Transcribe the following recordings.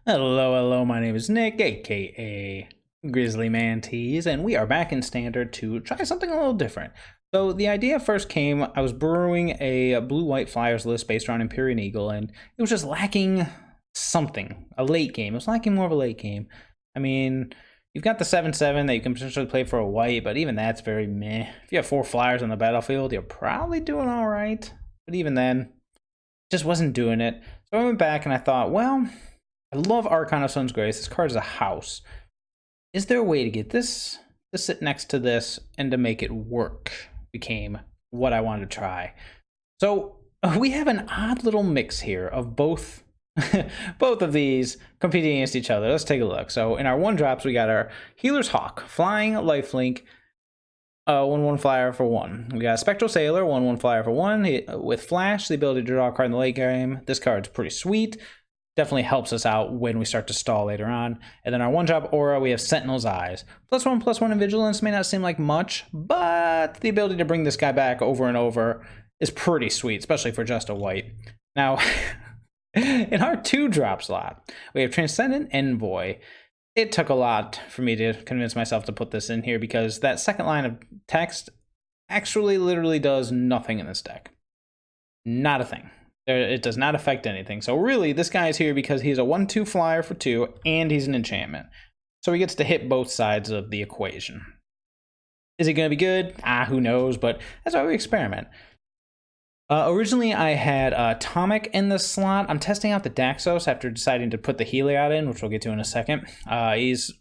Hello, my name is Nick, aka Grizzly Mantes, and we are back in Standard to try something a little different. So the idea first came, I was brewing a blue-white Fliers list based around Empyrean Eagle, and it was just lacking something, a late game. It was lacking more of a late game. I mean, you've got the 7/7 that you can potentially play for a white, but even that's very meh. If you have 4 Fliers on the battlefield, you're probably doing all right. But even then, just wasn't doing it. So I went back and I thought, well, I love Archon of Sun's Grace. This card is a house. Is there a way to get this to sit next to this and to make it work? Became what I wanted to try. So we have an odd little mix here of both both of these competing against each other. Let's take a look. So in our 1-drops, we got our Healer's Hawk, Flying Lifelink, 1/1 flyer for 1. We got Spectral Sailor, 1/1 flyer for 1. With Flash, the ability to draw a card in the late game. This card's pretty sweet. Definitely helps us out when we start to stall later on. And then our 1-drop aura, we have Sentinel's Eyes. +1/+1 in Vigilance may not seem like much, but the ability to bring this guy back over and over is pretty sweet, especially for just a white. Now, in our 2-drop slot, we have Transcendent Envoy. It took a lot for me to convince myself to put this in here because that second line of text actually literally does nothing in this deck. Not a thing. It does not affect anything. So really, this guy is here because he's a 1/2 flyer for 2, and he's an enchantment. So he gets to hit both sides of the equation. Is he going to be good? Who knows, but that's why we experiment. Originally, I had Atomic in this slot. I'm testing out the Daxos after deciding to put the Heliod in, which we'll get to in a second. He's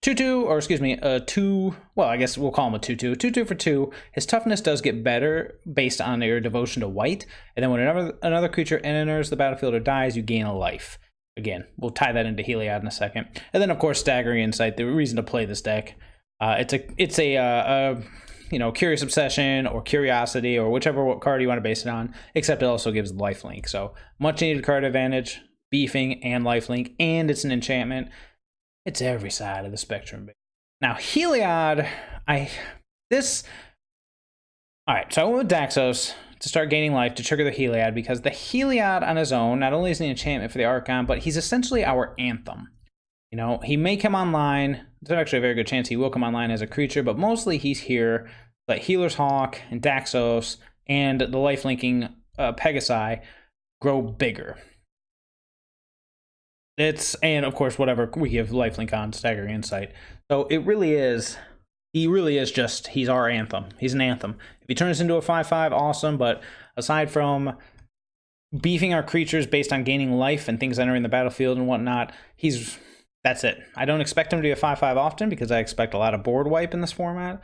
2/2, or excuse me, 2, well, I guess we'll call him a 2/2. 2/2 for 2. His toughness does get better based on your devotion to white. And then when another creature enters the battlefield or dies, you gain a life. Again, we'll tie that into Heliod in a second. And then, of course, Staggering Insight, the reason to play this deck. It's a Curious Obsession or Curiosity or whichever card you want to base it on, except it also gives lifelink. So much needed card advantage, beefing, and lifelink, and it's an enchantment. It's every side of the spectrum. Now, Heliod, so I went with Daxos to start gaining life to trigger the Heliod, because the Heliod on his own, not only is an enchantment for the Archon, but he's essentially our Anthem. You know, he may come online, there's actually a very good chance he will come online as a creature, but mostly he's here, but Healer's Hawk and Daxos and the lifelinking Pegasi grow bigger. And of course, whatever we give lifelink on, Staggering Insight. So he really is he's our Anthem. He's an Anthem. If he turns into a 5/5, awesome, but aside from beefing our creatures based on gaining life and things entering the battlefield and whatnot, that's it. I don't expect him to be a 5/5 often because I expect a lot of board wipe in this format.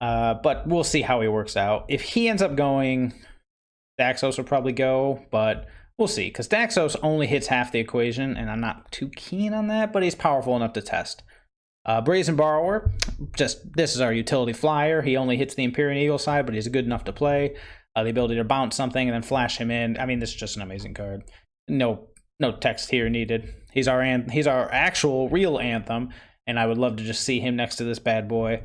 But we'll see how he works out. If he ends up going, Daxos will probably go, but we'll see, because Daxos only hits half the equation, and I'm not too keen on that, but he's powerful enough to test. Brazen Borrower, this is our utility flyer. He only hits the Empyrean Eagle side, but he's good enough to play. The ability to bounce something and then flash him in. I mean, this is just an amazing card. No text here needed. He's our actual real Anthem, and I would love to just see him next to this bad boy.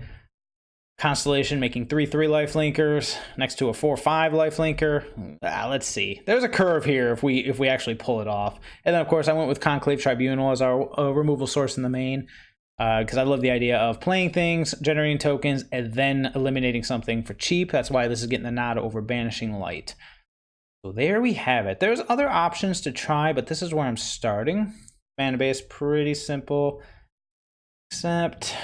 Constellation making 3/3 lifelinkers next to a 4/5 lifelinker. Let's see. There's a curve here if we actually pull it off. And then, of course, I went with Conclave Tribunal as our removal source in the main, because I love the idea of playing things, generating tokens, and then eliminating something for cheap. That's why this is getting the nod over Banishing Light. So there we have it. There's other options to try, but this is where I'm starting. Mana base, pretty simple, except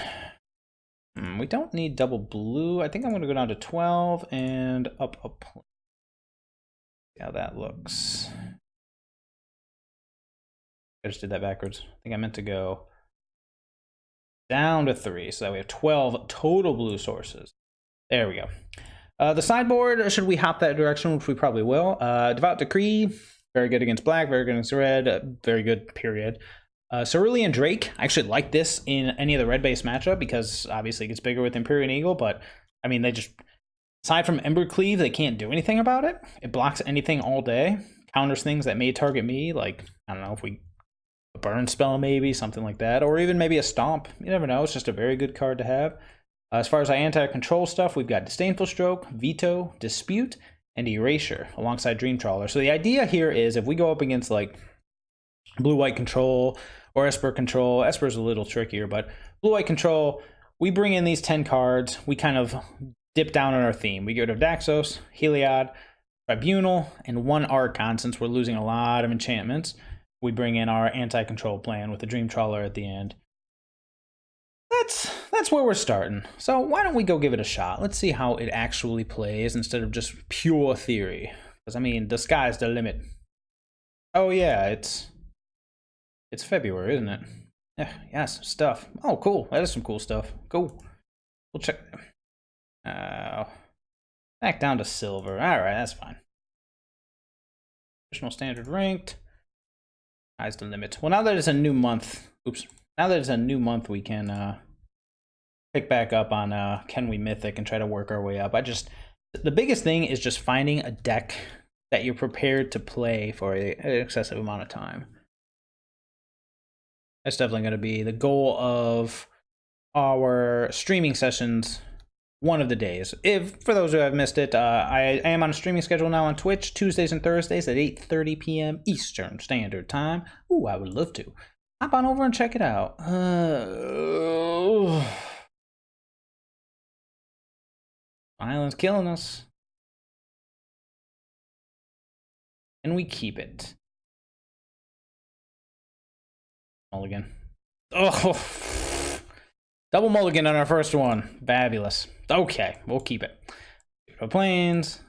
we don't need double blue. I think I'm going to go down to 12 and up a point. See how that looks. I just did that backwards. I think I meant to go down to 3, so that we have 12 total blue sources. There we go. The sideboard, should we hop that direction, which we probably will. Devout Decree, very good against black, very good against red, very good, period. Cerulean Drake, I actually like this in any of the red-based matchup because obviously it gets bigger with Empyrean Eagle, but I mean, they just, aside from Embercleave, they can't do anything about it. It blocks anything all day, counters things that may target me, like, I don't know, if a burn spell maybe, something like that, or even maybe a stomp. You never know, it's just a very good card to have. As far as our anti-control stuff, we've got Disdainful Stroke, Veto, Dispute, and Erasure alongside Dream Trawler. So the idea here is if we go up against like blue-white control or Esper control. Esper's a little trickier, but blue-white control, we bring in these 10 cards. We kind of dip down on our theme. We get rid of Daxos, Heliod, Tribunal, and 1 Archon, since we're losing a lot of enchantments. We bring in our anti-control plan with the Dream Trawler at the end. That's where we're starting. So why don't we go give it a shot? Let's see how it actually plays instead of just pure theory. Because, I mean, the sky's the limit. Oh, yeah, it's February, isn't it? Yeah, yes, stuff. Oh, cool. That is some cool stuff. Cool. We'll check. Back down to silver. All right, that's fine. Additional standard ranked. Sky's the limit. Well, now that it's a new month. Oops. Now that it's a new month, we can pick back up on Can We Mythic and try to work our way up. The biggest thing is just finding a deck that you're prepared to play for an excessive amount of time. That's definitely going to be the goal of our streaming sessions one of the days. If, for those who have missed it, I am on a streaming schedule now on Twitch, Tuesdays and Thursdays at 8:30 p.m. Eastern Standard Time. Ooh, I would love to. Hop on over and check it out. Island's killing us. And we keep it. Mulligan. Oh, double mulligan on our first one. Fabulous. Okay, we'll keep it. Plains.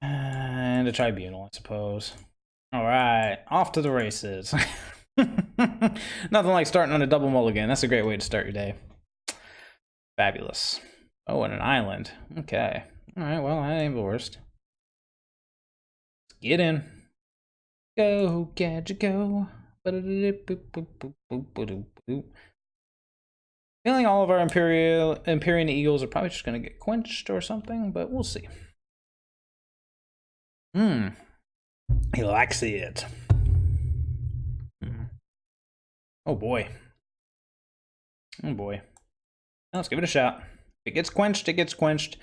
And a tribunal, I suppose. All right, off to the races. Nothing like starting on a double mulligan. That's a great way to start your day. Fabulous. Oh, and an island. Okay. All right, well, that ain't the worst. Let's get in. Go, gadget, go. Feeling all of our Empyrean Eagles are probably just going to get quenched or something, but we'll see. He likes it. Oh boy. Oh boy. Let's give it a shot. If it gets quenched, it gets quenched.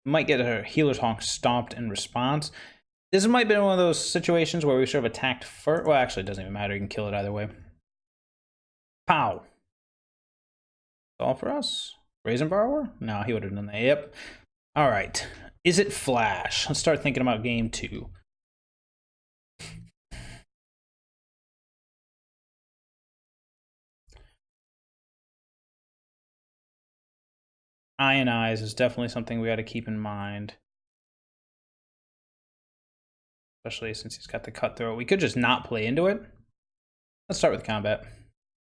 Might get a Healer's Honk stomped in response. This might be one of those situations where we should have attacked first. Well, actually, it doesn't even matter. You can kill it either way. Pow. All for us. Raisin Borrower? No, he would have done that. Yep. All right. Is it Flash? Let's start thinking about game 2. Ionize is definitely something we got to keep in mind. Especially since he's got the cutthroat. We could just not play into it. Let's start with combat.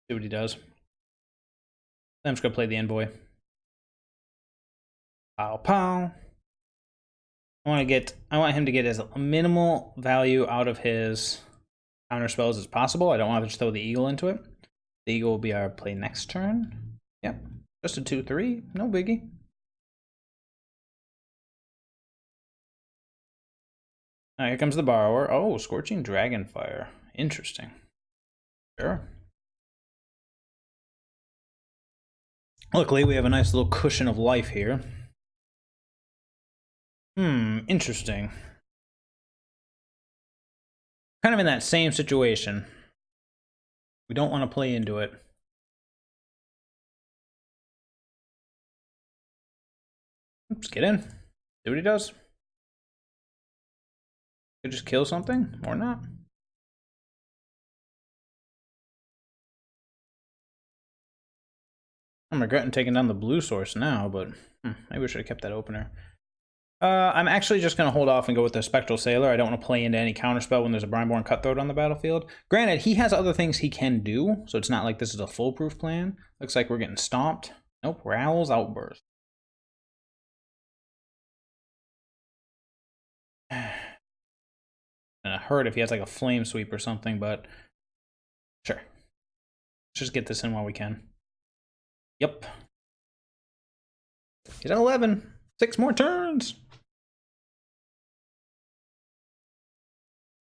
See what he does. Then I'm just going to play the envoy. Pow, pow. I want him to get as minimal value out of his counter spells as possible. I don't want to just throw the eagle into it. The eagle will be our play next turn. Yep. Just a 2/3, no biggie. Now here comes the borrower. Oh, Scorching Dragonfire. Interesting. Sure. Luckily, we have a nice little cushion of life here. Interesting. Kind of in that same situation. We don't want to play into it. Oops, get in. See what he does. Could just kill something, or not. I'm regretting taking down the blue source now, but maybe we should have kept that opener. I'm actually just going to hold off and go with the Spectral Sailor. I don't want to play into any counterspell when there's a Brineborn Cutthroat on the battlefield. Granted, he has other things he can do, so it's not like this is a foolproof plan. Looks like we're getting stomped. Nope, Rowl's Outburst. Gonna hurt if he has like a Flame Sweep or something, but sure. Let's just get this in while we can. Yep. He's at 11. 6 more turns.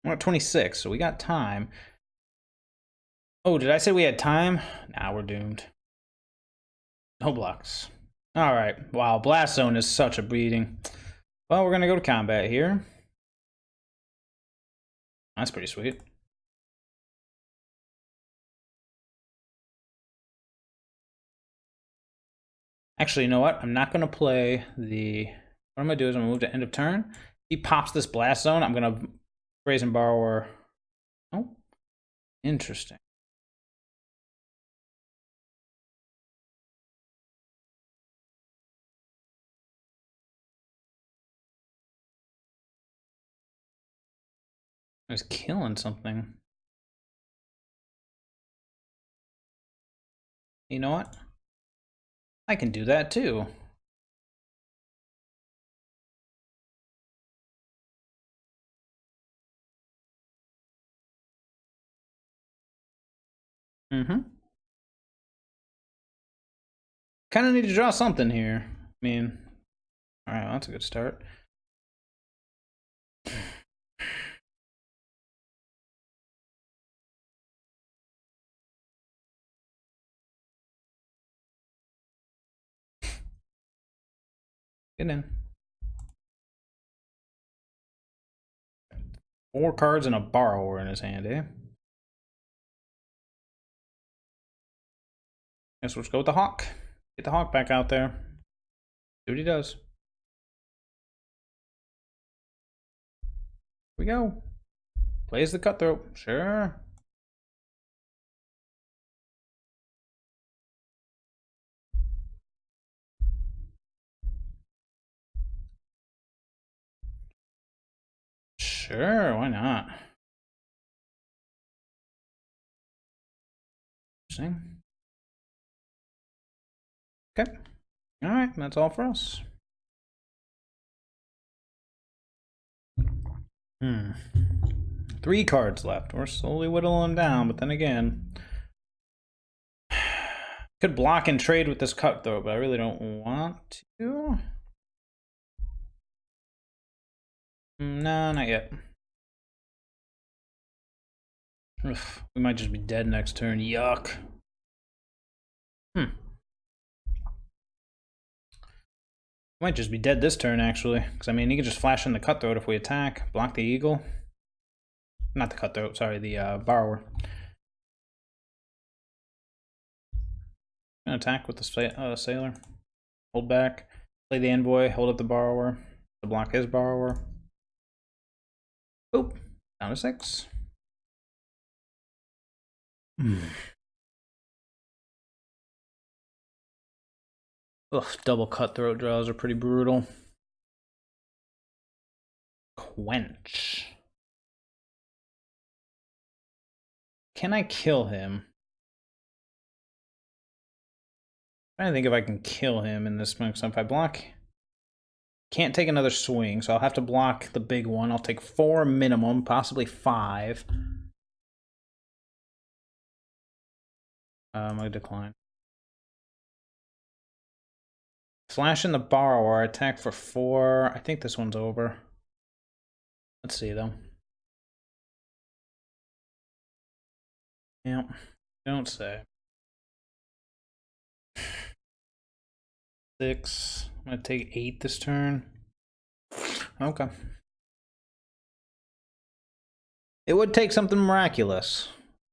We're at 26, so we got time. Oh, did I say we had time? Nah, we're doomed. No blocks. All right. Wow, Blast Zone is such a beating. Well, we're gonna go to combat here. That's pretty sweet. Actually, you know what? I'm not gonna play the. What I'm gonna do is I'm gonna move to end of turn. He pops this blast zone. I'm gonna Brazen Borrower. Oh, interesting. I was killing something. You know what? I can do that too. Mm-hmm. Kind of need to draw something here. I mean, all right, well, that's a good start. Get in. 4 cards and a Borrower in his hand, eh? Guess we'll just go with the Hawk. Get the Hawk back out there. See what he does. Here we go. Plays the Cutthroat. Sure. Sure, why not? Interesting. Okay. All right, that's all for us. 3 cards left. We're slowly whittling down, but then again, could block and trade with this Cutthroat, but I really don't want to. No, not yet. Ugh, we might just be dead next turn. Yuck. Might just be dead this turn, actually. Because, I mean, he can just flash in the Cutthroat if we attack. Block the Eagle. Not the Cutthroat, sorry, the Borrower. Gonna attack with the Sailor. Hold back. Play the Envoy. Hold up the Borrower. To block his Borrower. Boop. Down to 6. Ugh, double Cutthroat draws are pretty brutal. Quench. Can I kill him? I'm trying to think if I can kill him in this mix. If I block, can't take another swing, so I'll have to block the big one. I'll take 4 minimum, possibly 5. I'm gonna decline. Flash in the Borrower, attack for 4. I think this one's over. Let's see though. Yep, don't say. 6. I'm gonna take 8 this turn. Okay. It would take something miraculous.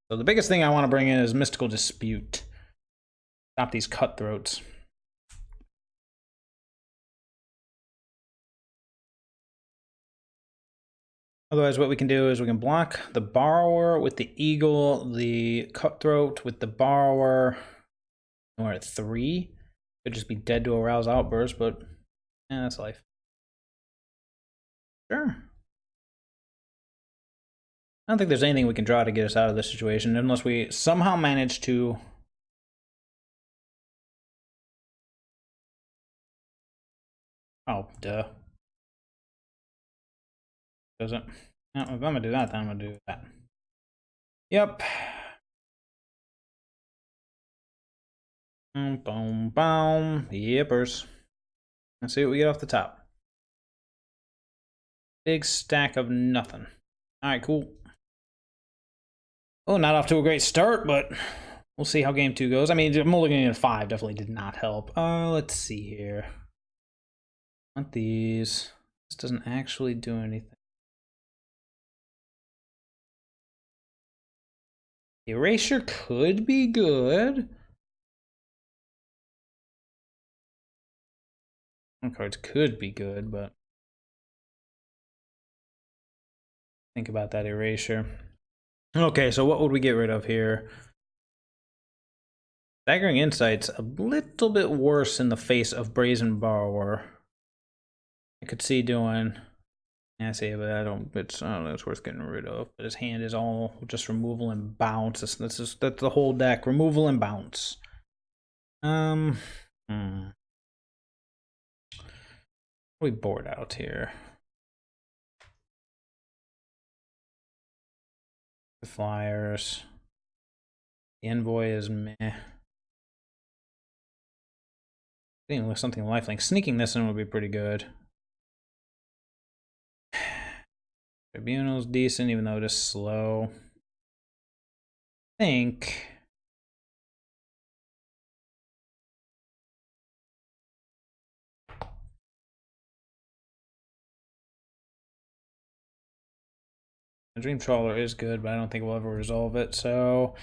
So the biggest thing I want to bring in is Mystical Dispute. Stop these Cutthroats. Otherwise, what we can do is we can block the Borrower with the Eagle, the Cutthroat with the Borrower. We're at 3. Could just be dead to Arouse Outburst, but yeah, that's life. Sure. I don't think there's anything we can draw to get us out of this situation unless we somehow manage to. Oh, duh. Doesn't. No, if I'm gonna do that, then I'm gonna do that. Yep. Boom, boom, boom. Yippers. Let's see what we get off the top. Big stack of nothing. Alright, cool. Oh, not off to a great start, but we'll see how game 2 goes. I mean, mulliganing at 5 definitely did not help. Let's see here. Want these. This doesn't actually do anything. Erasure could be good. Some cards could be good, but think about that erasure. Okay, so what would we get rid of here? Staggering Insight's a little bit worse in the face of Brazen Borrower. I could see doing... I say, but I don't know, it's worth getting rid of. But his hand is all just removal and bounce. That's the whole deck. Removal and bounce. We bored out here. The Fliers. The Envoy is meh. Getting something lifelink. Sneaking this in would be pretty good. Tribunal's decent, even though it is slow. I think. The Dream Trawler is good, but I don't think we'll ever resolve it. So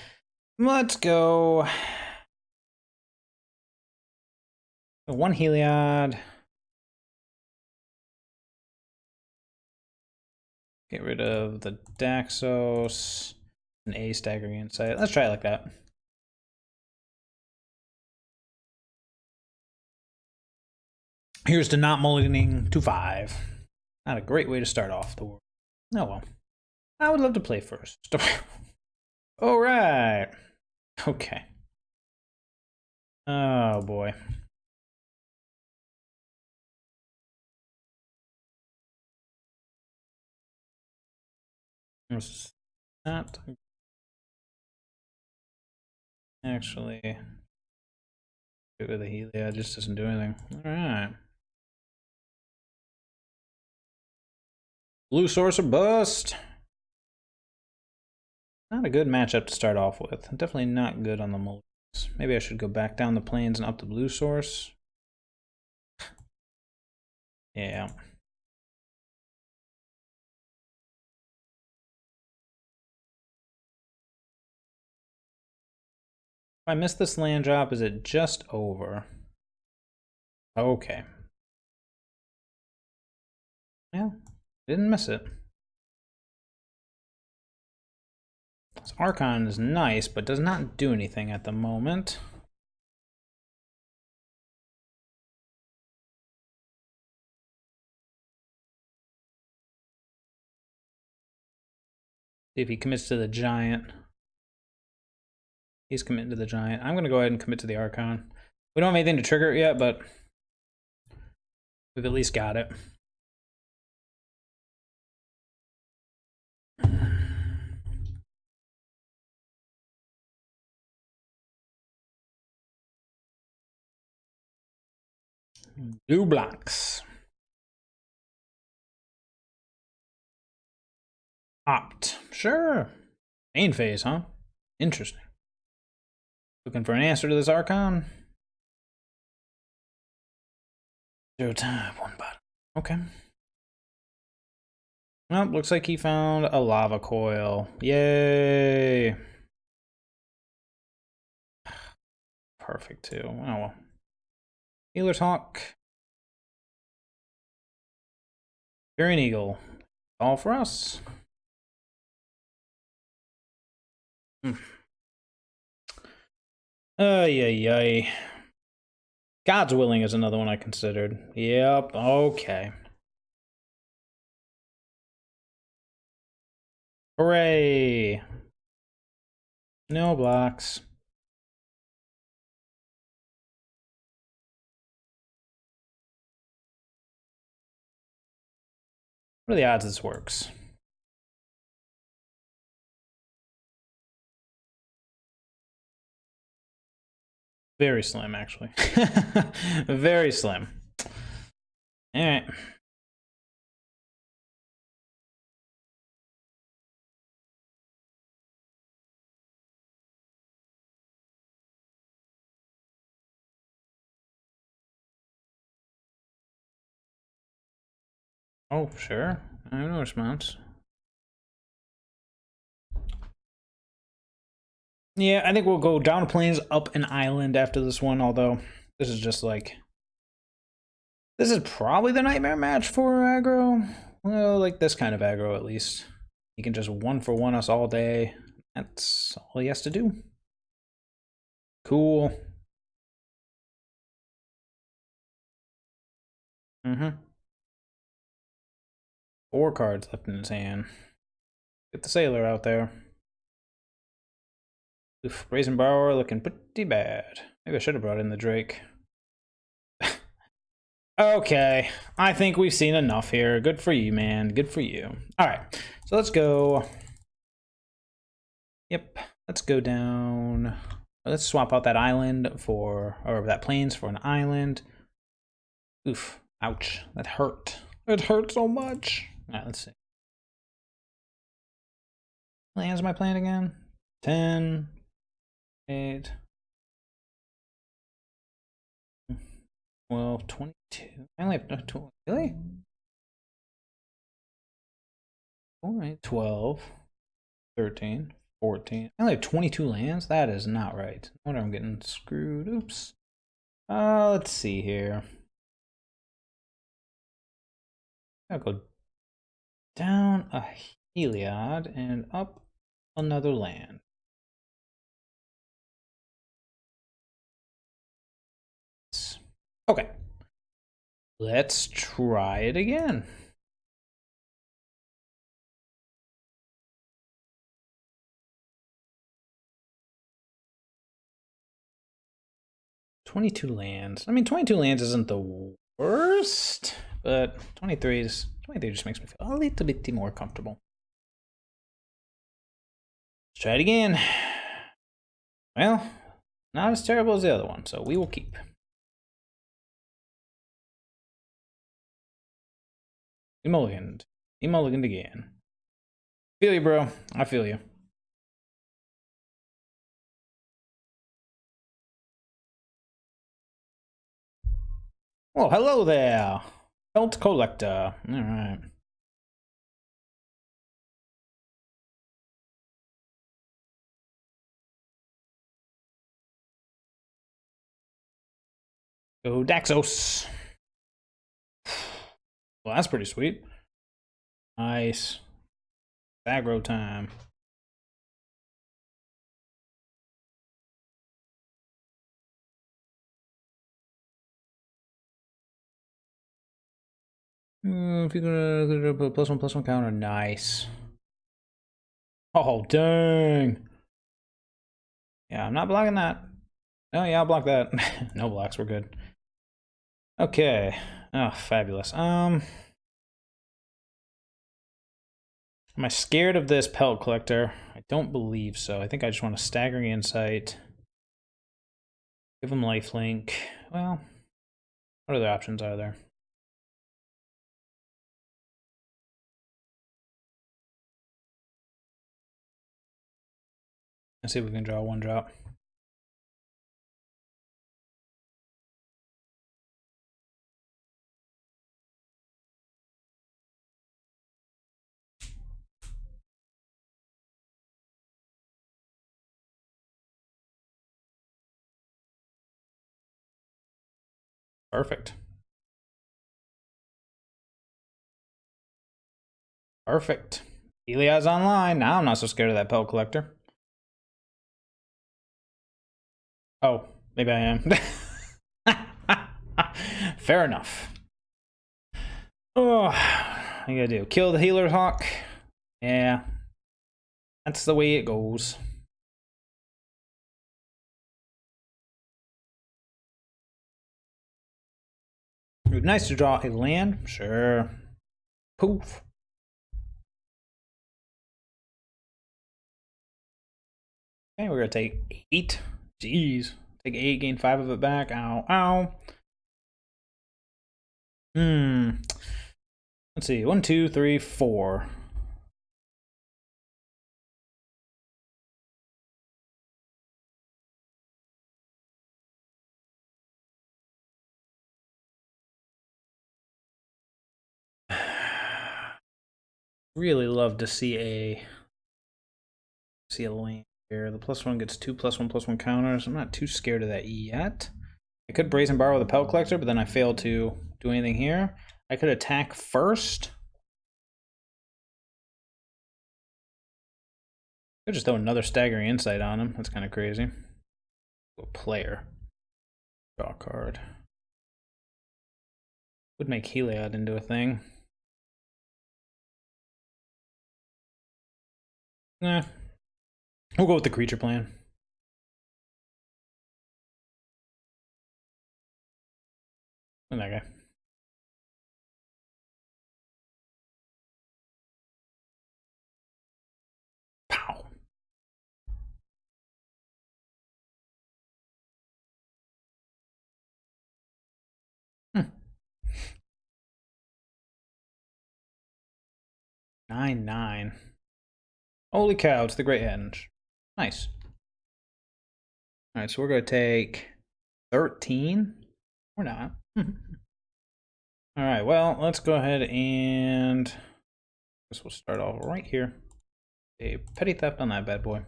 let's go. One Heliod. Get rid of the Daxos. An A Staggering Insight. Let's try it like that. Here's to not mulliganing to 5. Not a great way to start off the world. Oh well. I would love to play first. All right. Okay. Oh boy. This is not actually good with the Helia. It just doesn't do anything. All right. Blue Sorcerer Bust. Not a good matchup to start off with. Definitely not good on the mulligans. Maybe I should go back down the plains and up the blue source. Yeah. If I miss this land drop, is it just over? Okay. Yeah, didn't miss it. This Archon is nice, but does not do anything at the moment. See if he commits to the Giant. He's committing to the Giant. I'm going to go ahead and commit to the Archon. We don't have anything to trigger it yet, but we've at least got it. Blue blocks. Opt. Sure. Main phase, huh? Interesting. Looking for an answer to this Archon? 0 time, 1 bottom. Okay. Well, looks like he found a lava coil. Yay! Perfect, too. Oh, well. Healer's Hawk. Carrion Eagle. All for us. Yay. God's Willing is another one I considered. Yep, okay. Hooray! No blocks. What are the odds this works? Very slim, actually. Very slim. All right. Oh, sure. I have no response. Yeah, I think we'll go down plains, up an island after this one, although this is just like... This is probably the nightmare match for aggro. Well, like this kind of aggro at least. He can just 1-for-1 us all day. That's all he has to do. Cool. Mm-hmm. 4 cards left in his hand. Get the sailor out there. Oof, Brazen Borrower looking pretty bad. Maybe I should have brought in the Drake. Okay, I think we've seen enough here. Good for you, man. Good for you. All right, so let's go. Yep, let's go down. Let's swap out that island for, or that plains for an island. Oof, ouch, that hurt. It hurt so much. All right, let's see. Lands my plan again. 10, 8, 12, 22. I only have 12. Really? All right, 12, 13, 14. I only have 22 lands? That is not right. No wonder I'm getting screwed. Oops. Let's see here. I'll go down a Heliod and up another land. Okay. Let's try it again. $22 lands. I mean, 22 lands isn't the worst, but 23 just makes me feel a little bit more comfortable. Let's try it again. Well, not as terrible as the other one, so we will keep. He mulliganed. He mulliganed again. Feel you, bro. I feel you. Well, hello there. Belt collector. All right. Go Daxos. Well, that's pretty sweet. Nice. Aggro time. If you're gonna put +1/+1 counter, nice. Oh, dang. Yeah, I'm not blocking that. Oh, yeah, I'll block that. No blocks, we're good. Okay. Oh, fabulous. Am I scared of this Pelt Collector? I don't believe so. I think I just want a Staggering Insight. Give him Lifelink. Well, what other options are there? Let's see if we can draw 1-drop. Perfect. Perfect. Heliod's online. Now I'm not so scared of that Pelt Collector. Oh, maybe I am. Fair enough. Oh, what you gotta do? Kill the Healer Hawk? Yeah. That's the way it goes. It would be nice to draw a land. Sure. Poof. Okay, we're gonna take 8. Jeez. Take 8, gain 5 of it back. Ow, ow. Let's see. 1, 2, 3, 4. Really love to see a lane here. The +1 gets 2 +1/+1 counters. I'm not too scared of that yet. I could Brazen Borrow the Pelt Collector, but then I failed to do anything here. I could attack first. Could just throw another Staggering Insight on him. That's kind of crazy. A player. Draw a card. Would make Heliod into a thing. Nah. We'll go with the creature plan. And that guy. Pow. Hmm. 9/9. Holy cow, it's the Great Henge. Nice. Alright, so we're going to take 13. Or not. Alright, well, let's go ahead and I guess we'll start off right here. A petty theft on that bad boy.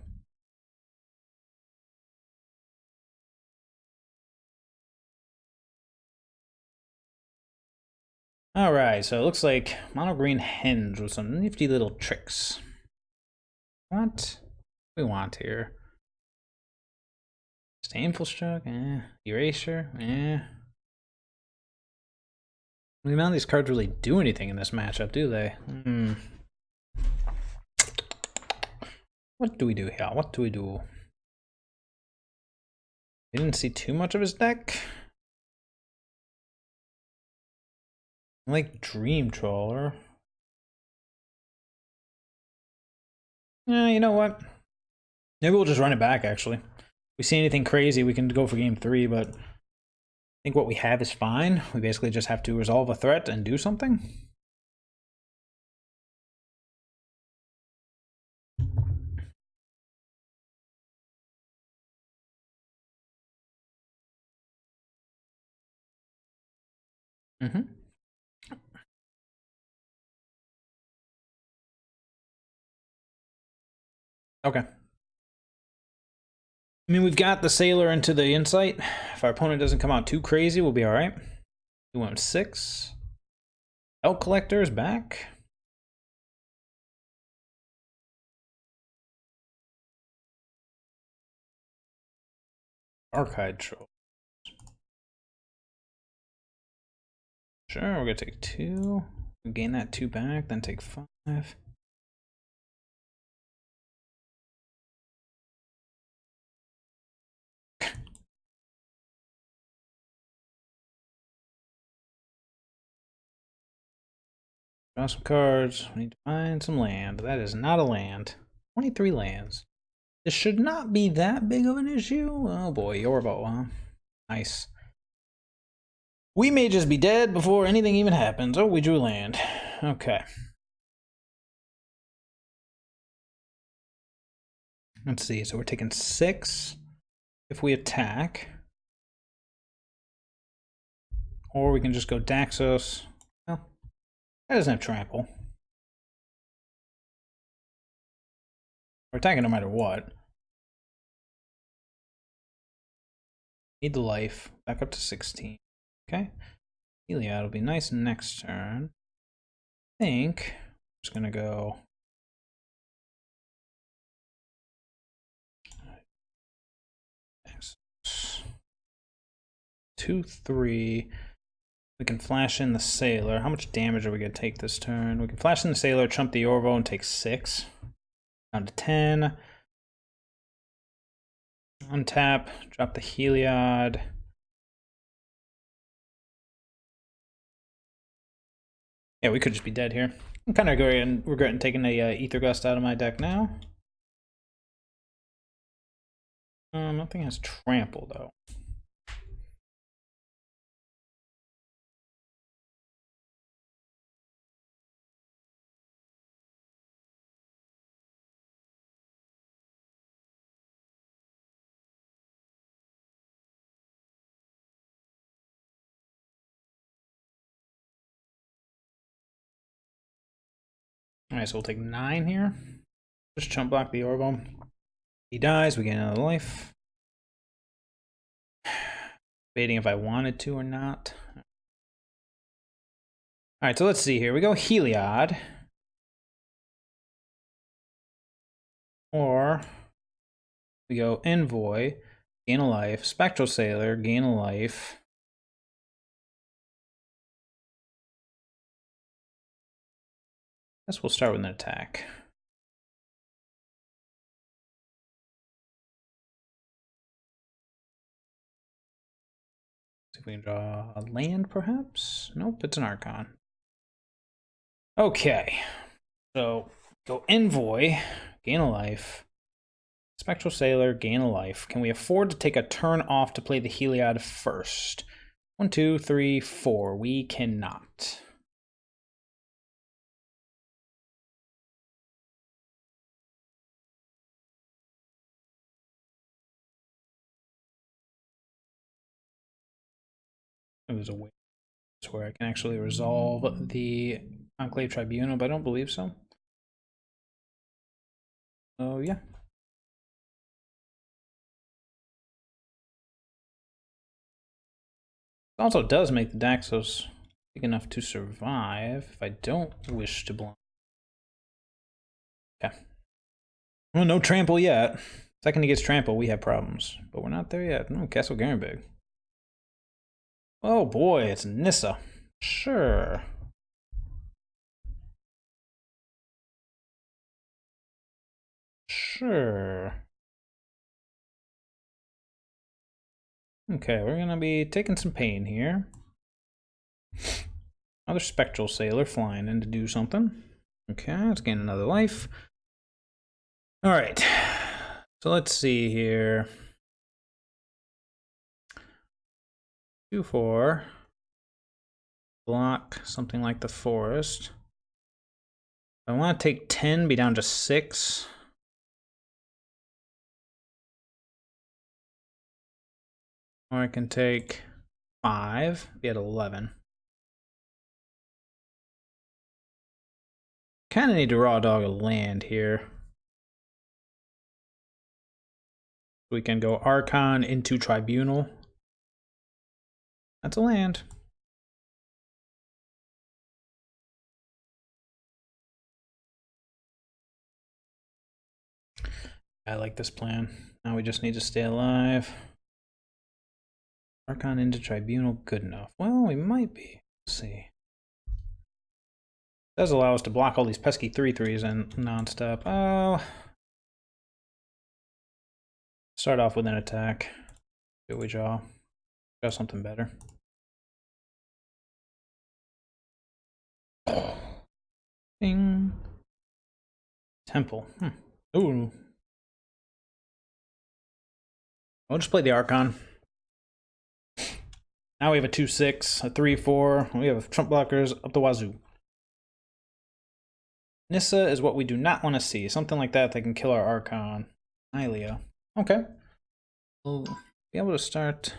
Alright, so it looks like mono green henge with some nifty little tricks. What we want here? Disdainful Stroke, Erasure, None of these cards really do anything in this matchup, do they? What do we do here? What do we do? I didn't see too much of his deck. I like Dream Trawler. Yeah, you know what? Maybe we'll just run it back, actually. If we see anything crazy, we can go for game 3, but I think what we have is fine. We basically just have to resolve a threat and do something. Okay. I mean, we've got the Sailor into the Insight. If our opponent doesn't come out too crazy, we'll be alright. We went 6. Elk Collector is back. Archive Troll. Sure, we're gonna take 2. Gain that 2 back, then take 5. Draw some cards. We need to find some land. That is not a land. 23 lands. This should not be that big of an issue. Oh boy, Yorbo, huh? Nice. We may just be dead before anything even happens. Oh, we drew land. Okay. Let's see. So we're taking 6 if we attack. Or we can just go Daxos. Well, that doesn't have trample. We're attacking no matter what. Need the life. Back up to 16. Okay. Heliod will be nice next turn. I think I'm just gonna go. Two, 3. We can flash in the Sailor. How much damage are we gonna take this turn? We can flash in the Sailor, chump the Yorvo, and take 6. Down to 10. Untap, drop the Heliod. Yeah, we could just be dead here. I'm kind of regretting taking a Ether Gust out of my deck now. Nothing has trample though. Alright, so we'll take 9 here. Just chump block the Orbo. He dies, we get another life. Debating if I wanted to or not. Alright, so let's see here. We go Heliod. Or we go Envoy, gain a life. Spectral Sailor, gain a life. I guess we'll start with an attack. See if we can draw a land, perhaps? Nope, it's an Archon. Okay, so go Envoy, gain a life. Spectral Sailor, gain a life. Can we afford to take a turn off to play the Heliod first? 1, 2, 3, 4. We cannot. There's a way where I can actually resolve the Enclave Tribunal, but I don't believe so. Oh, yeah. It also does make the Daxos big enough to survive if I don't wish to blind. Okay. Well, no trample yet. Second he gets trample, we have problems. But we're not there yet. No, Castle Garenbig. Oh boy, it's Nissa. Sure. Sure. Okay, we're gonna be taking some pain here. Another Spectral Sailor flying in to do something. Okay, let's gain another life. Alright, so let's see here. 2, 4. Block something like the forest. I want to take 10, be down to 6. Or I can take 5, be at 11. Kind of need to raw dog a land here. We can go Archon into Tribunal. That's a land. I like this plan. Now we just need to stay alive. Archon into Tribunal, good enough. Well, we might be. Let's see. It does allow us to block all these pesky 3/3s and non-stop. Oh. Start off with an attack. Do we draw? Draw something better. Ding. Temple. Ooh. I'll just play the Archon. Now we have a 2/6, a 3/4. We have trump blockers up the wazoo. Nissa is what we do not want to see. Something like that can kill our Archon. Hylia. Okay. We'll be able to start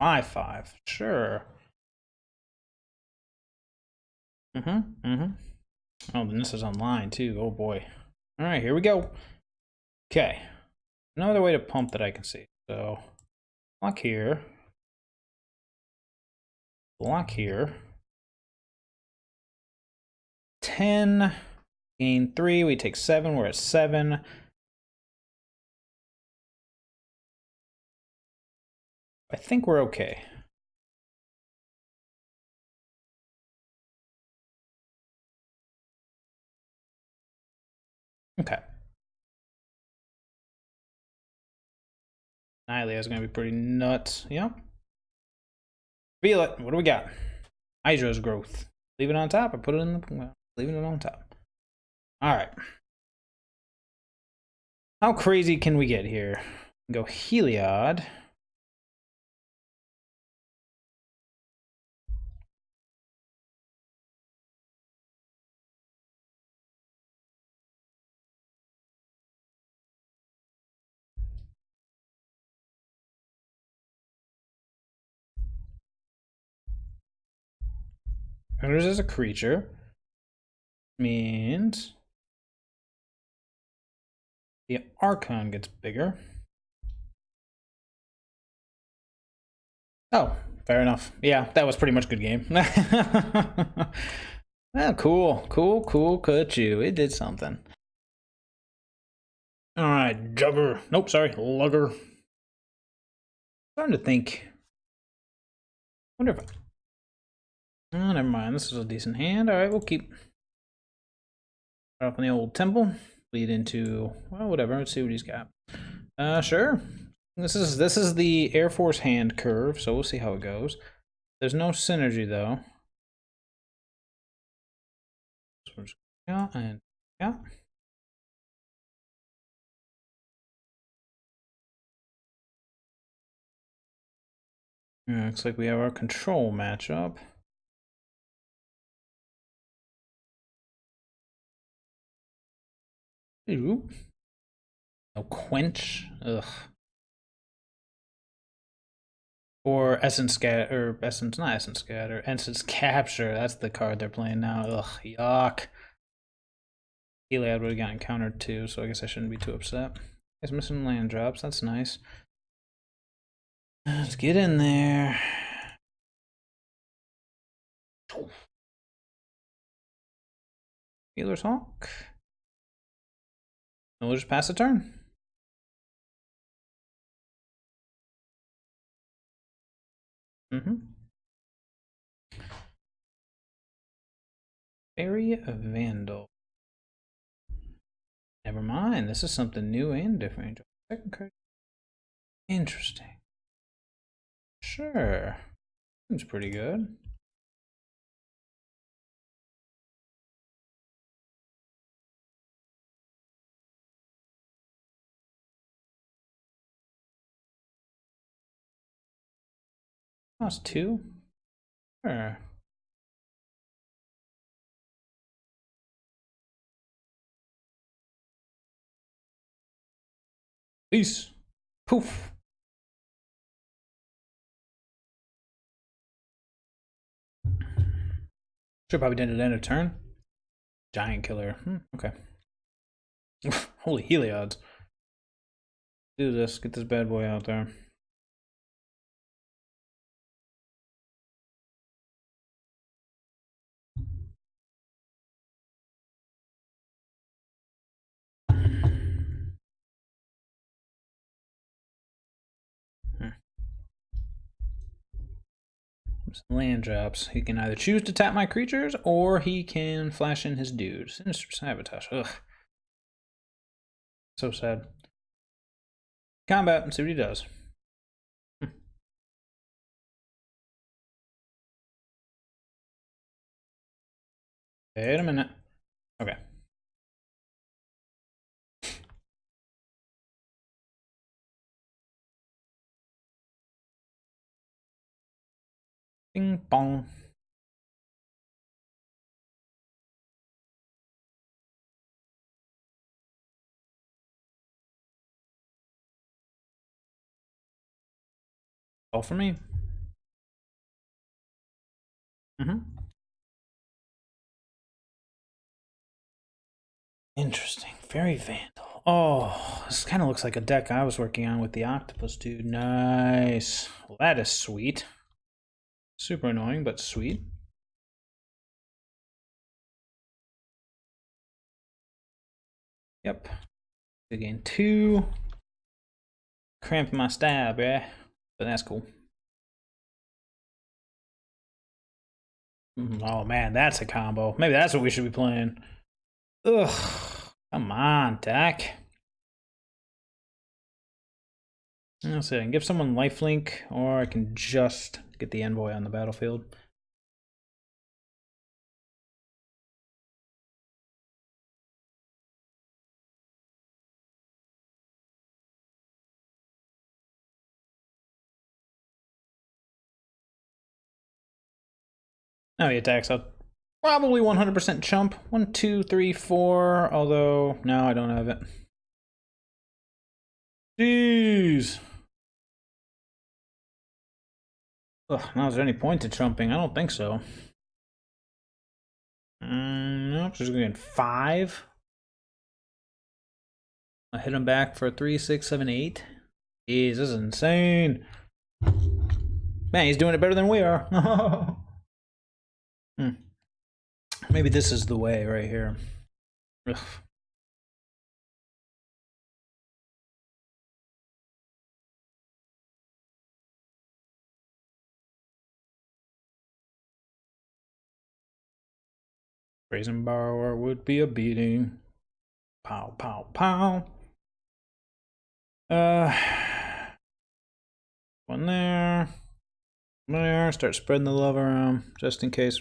5/5. Sure. Oh, the Nissa's online too. Oh boy. All right, here we go. Okay. No other way to pump that I can see. So, block here. Block here. 10. Gain 3. We take 7. We're at 7. I think we're okay. Okay. Hylia is going to be pretty nuts. Yep. Feel it. What do we got? Hydra's growth. Leave it on top or put it in the... Well, leaving it on top. Alright. How crazy can we get here? Go Heliod. Thurs is a creature. Means the Archon gets bigger. Oh, fair enough. Yeah, that was pretty much good game. Oh, cool. Cut you. It did something. Alright, Jugger. Nope, sorry, Lugger. Starting to think. Wonder if. Oh, never mind. This is a decent hand. Alright, we'll keep. Up on the old temple. Lead into. Well, whatever. Let's see what he's got. Sure. This is the Air Force hand curve, so we'll see how it goes. There's no synergy though. Yeah, and yeah. Looks like we have our control matchup. Ooh. No quench. Ugh. Or Essence Scatter, or Essence, not Essence Scatter, Essence Capture. That's the card they're playing now. Ugh, yuck. Heliod would have gotten countered too, so I guess I shouldn't be too upset. He's missing land drops. That's nice. Let's get in there. Healer's Hawk. And we'll just pass the turn. Fairy Vandal. Never mind. This is something new and different. Second card. Interesting. Sure. Seems pretty good. Cost 2? Sure. Peace. Poof. Should probably did it end of turn. Giant killer. Okay. Holy Heliod's. Do this. Get this bad boy out there. Some land drops. He can either choose to tap my creatures or he can flash in his dude. Sinister Sabotage. Ugh. So sad. Combat and see what he does. Wait a minute. Okay. Bing bong. All for me. Interesting. Fairy Vandal. Oh, this kind of looks like a deck I was working on with the octopus dude. Nice. Well, that is sweet. Super annoying, but sweet. Yep. Again, 2. Cramp my stab, yeah. But that's cool. Oh man, that's a combo. Maybe that's what we should be playing. Ugh. Come on, Dak. Let's see, I can give someone lifelink, or I can just get the envoy on the battlefield. Now he attacks. I'll probably 100% chump. 1, 2, 3, 4. Although, no, I don't have it. Jeez. Ugh, now is there any point to chumping? I don't think so. Nope, she's going 5. I hit him back for 3, 6, 7, 8. Jeez, this is insane. Man, he's doing it better than we are. Maybe this is the way right here. Ugh. Brazen Borrower would be a beating. Pow, pow, pow. One there. There. Start spreading the love around just in case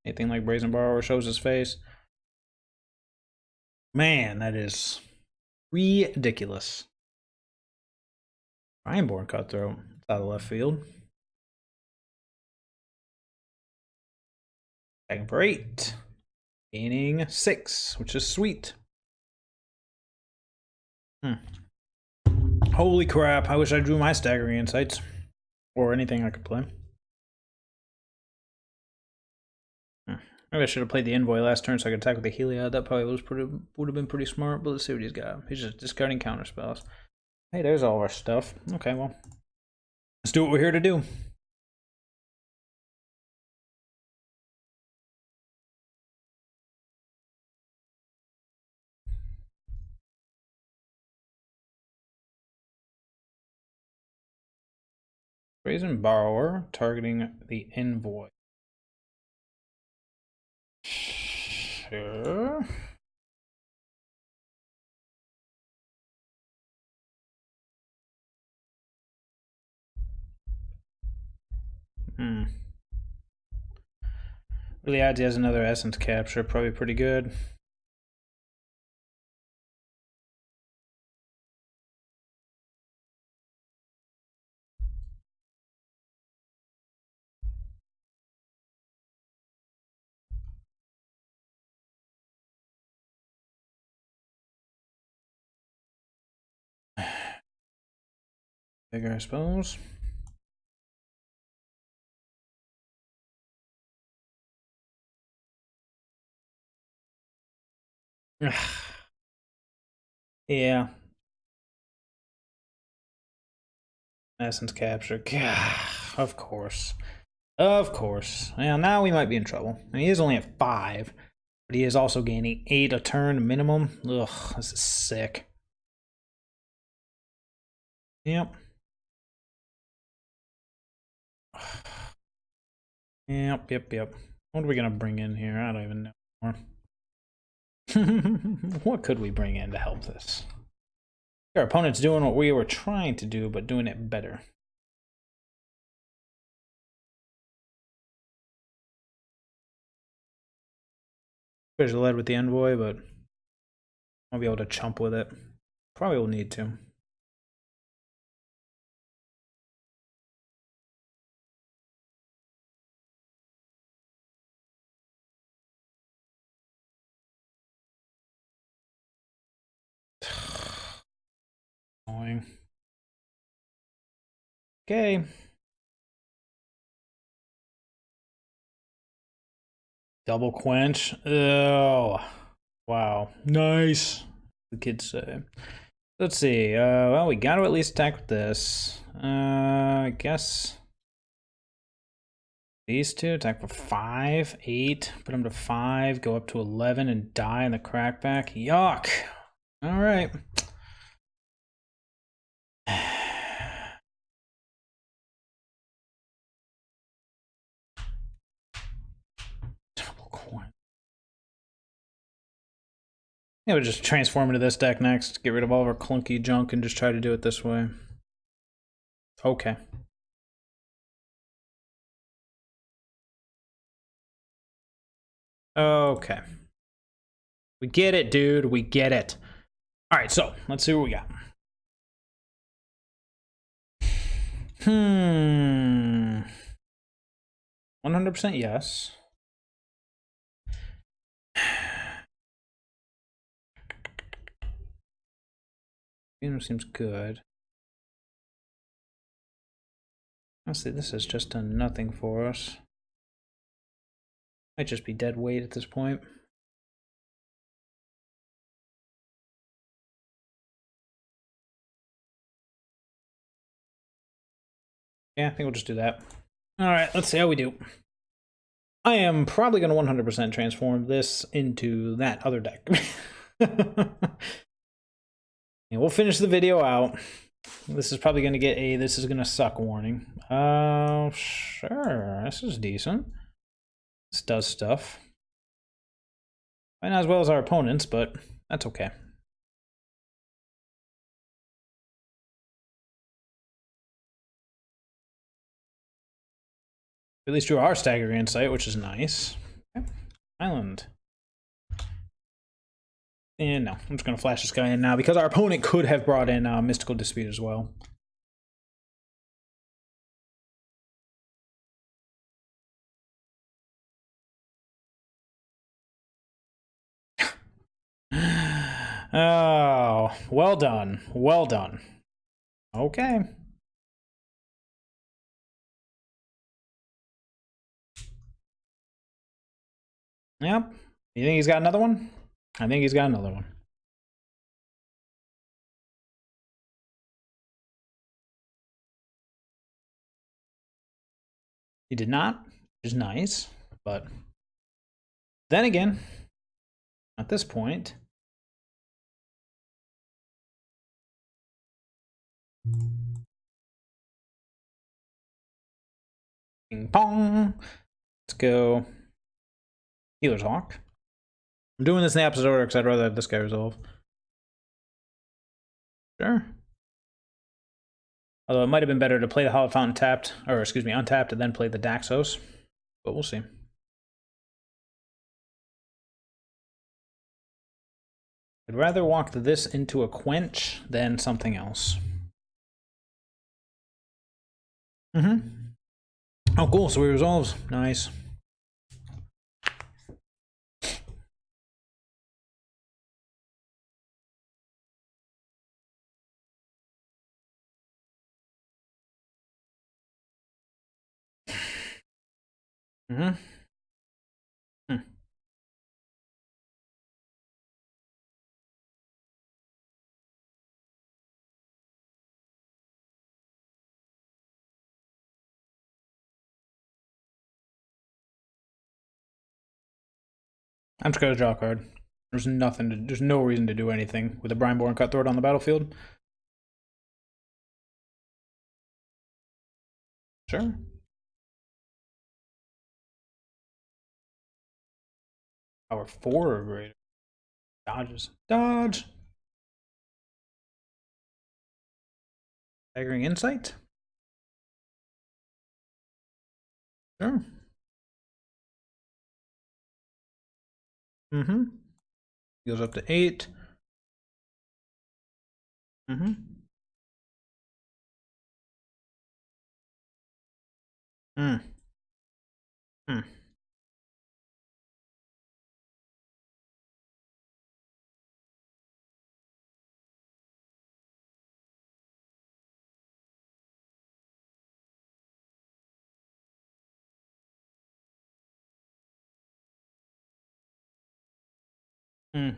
anything like Brazen Borrower shows his face. Man, that is ridiculous. Ironborn Cutthroat. It's out of left field. Tagging for 8. Gaining 6, which is sweet. Holy crap, I wish I drew my staggering insights. Or anything I could play. Maybe I should have played the Envoy last turn so I could attack with the Heliod. That probably would have been pretty smart, but let's see what he's got. He's just discarding counter spells. Hey, there's all our stuff. Okay, well. Let's do what we're here to do. Brazen Borrower, targeting the Envoy. Sure. Really odds he has another Essence Capture, probably pretty good. Bigger, I suppose. Yeah. Essence Capture. Gah, of course. Of course. Well, now we might be in trouble. And he is only at 5, but he is also gaining 8 a turn minimum. Ugh, this is sick. Yep. Yep. What are we gonna bring in here? I don't even know anymore. What could we bring in to help this? Our opponent's doing what we were trying to do, but doing it better. There's a lead with the Envoy, but I'll be able to chump with it. Probably will need to. Annoying. Okay. Double quench. Oh, wow. Nice. The kids say. Let's see. Well, we got to at least attack with this. I guess these two attack for 5, 8. Put them to 5. Go up to 11 and die in the crackback. Yuck. All right. Yeah, we'll just transform into this deck next. Get rid of all of our clunky junk and just try to do it this way. Okay. Okay. We get it, dude. We get it. All right, so let's see what we got. 100% yes. Seems good. Honestly, this has just done nothing for us. Might just be dead weight at this point. Yeah, I think we'll just do that. All right, let's see how we do. I am probably going to 100% transform this into that other deck. And we'll finish the video out. This is probably going to get a "this is going to suck" warning. Sure, this is decent. This does stuff. Might not as well as our opponents, but that's okay. At least drew our staggering insight, which is nice. Okay. Island. And no, I'm just going to flash this guy in now because our opponent could have brought in Mystical Dispute as well. Oh, well done. Well done. Okay. Yep. You think he's got another one? I think he's got another one. He did not, which is nice, but then again, at this point, ping pong. Let's go Healer's Hawk. I'm doing this in the opposite order because I'd rather have this guy resolve. Sure. Although it might have been better to play the Hollow Fountain tapped, or excuse me, untapped, and then play the Daxos. But we'll see. I'd rather walk this into a Quench than something else. Oh, cool. So he resolves. Nice. I'm just gonna draw a card. There's nothing to, there's no reason to do anything with a Brineborn Cutthroat on the battlefield. Sure. Power 4 or greater. Dodges. Dodge! Staggering Insight? Sure. Goes up to 8.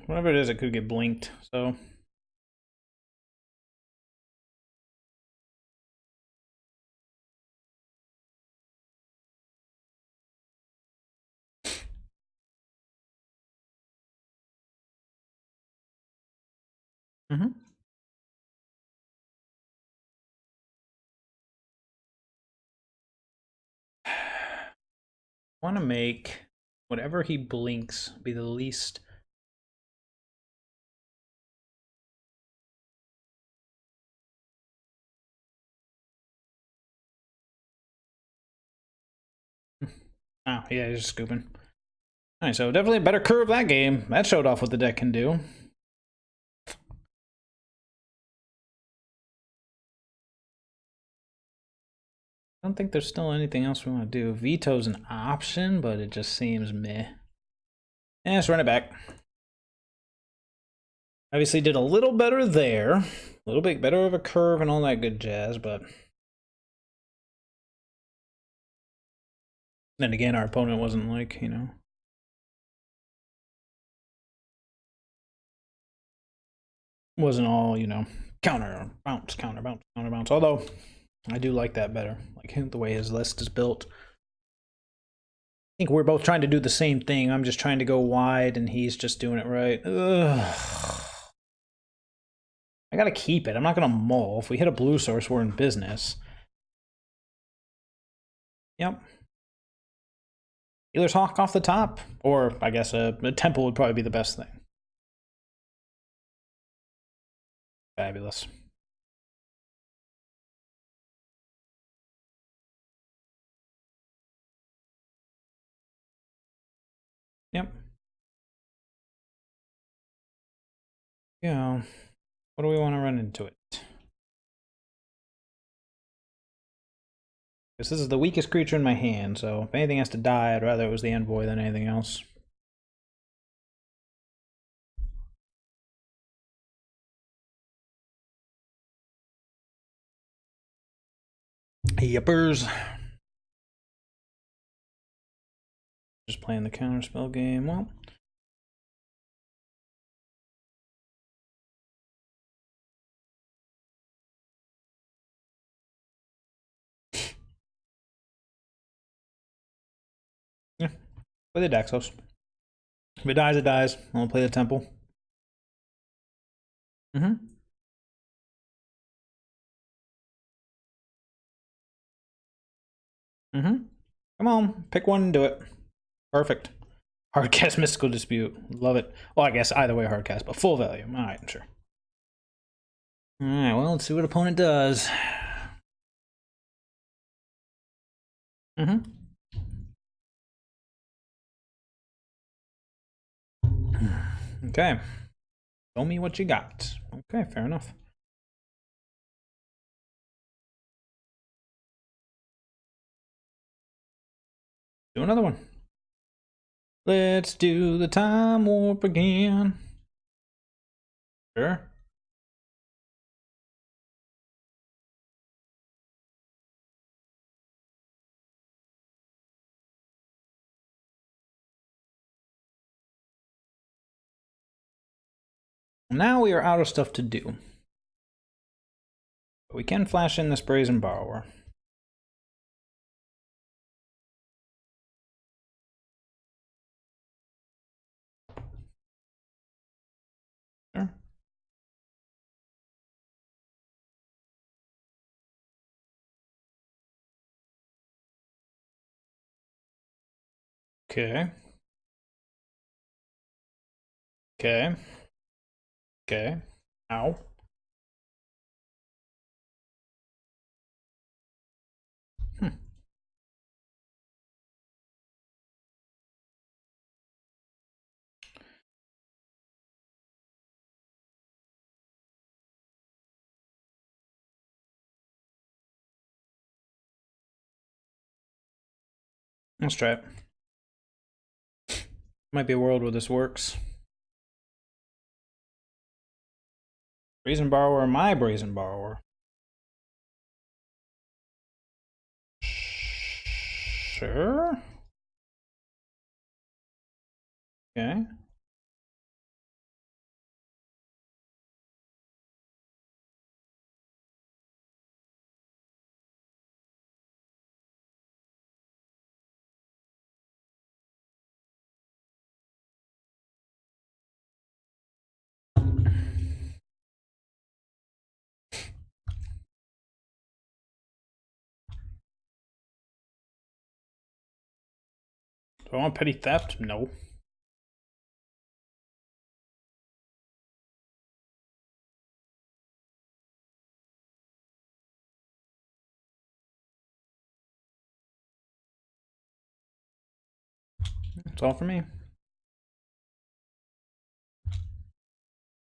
Whatever it is, it could get blinked, so. Want to make whatever he blinks be the least. Oh, yeah, he's just scooping. Alright, so definitely a better curve that game. That showed off what the deck can do. I don't think there's still anything else we want to do. Veto's an option, but it just seems meh. Yeah, let's run it back. Obviously did a little better there. A little bit better of a curve and all that good jazz, but then again, our opponent wasn't like, you know, wasn't all, you know, counter bounce, counter bounce, counter bounce. Although I do like that better, like the way his list is built. I think we're both trying to do the same thing. I'm just trying to go wide, and he's just doing it right. Ugh. I gotta keep it. I'm not gonna mull. If we hit a blue source, we're in business. Yep. Healer's Hawk off the top, or I guess a temple would probably be the best thing. Fabulous. Yep. Yeah. What do we want to run into it? Because this is the weakest creature in my hand, so if anything has to die, I'd rather it was the envoy than anything else. Yippers. Just playing the counterspell game. Well, yeah. Play the Daxos. If it dies, it dies. I'll play the temple. Mm-hmm. Mm-hmm. Come on, pick one and do it. Perfect. Hardcast Mystical Dispute. Love it. Well, I guess either way hardcast, but full value. Alright, sure. Alright, well, let's see what opponent does. Mm-hmm. Okay. Show me what you got. Okay, fair enough. Do another one. Let's do the time warp again. Sure. Now we are out of stuff to do. But we can flash in this Brazen Borrower. Sure. Okay. Okay. Okay. Ow. Let's try it. Might be a world where this works. Brazen Borrower, my Brazen Borrower. Sure. Okay. Do I want Petty Theft? No. That's all for me.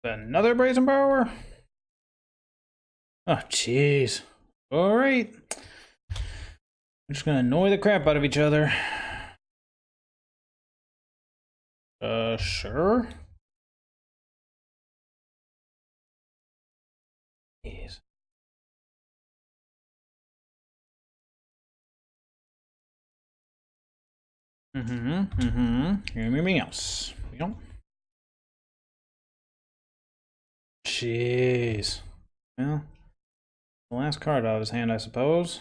Another Brazen Borrower? Oh, jeez. Alright. We're just gonna annoy the crap out of each other. Sure. Jeez. Anything else? You know? Jeez. Well, the last card out of his hand, I suppose.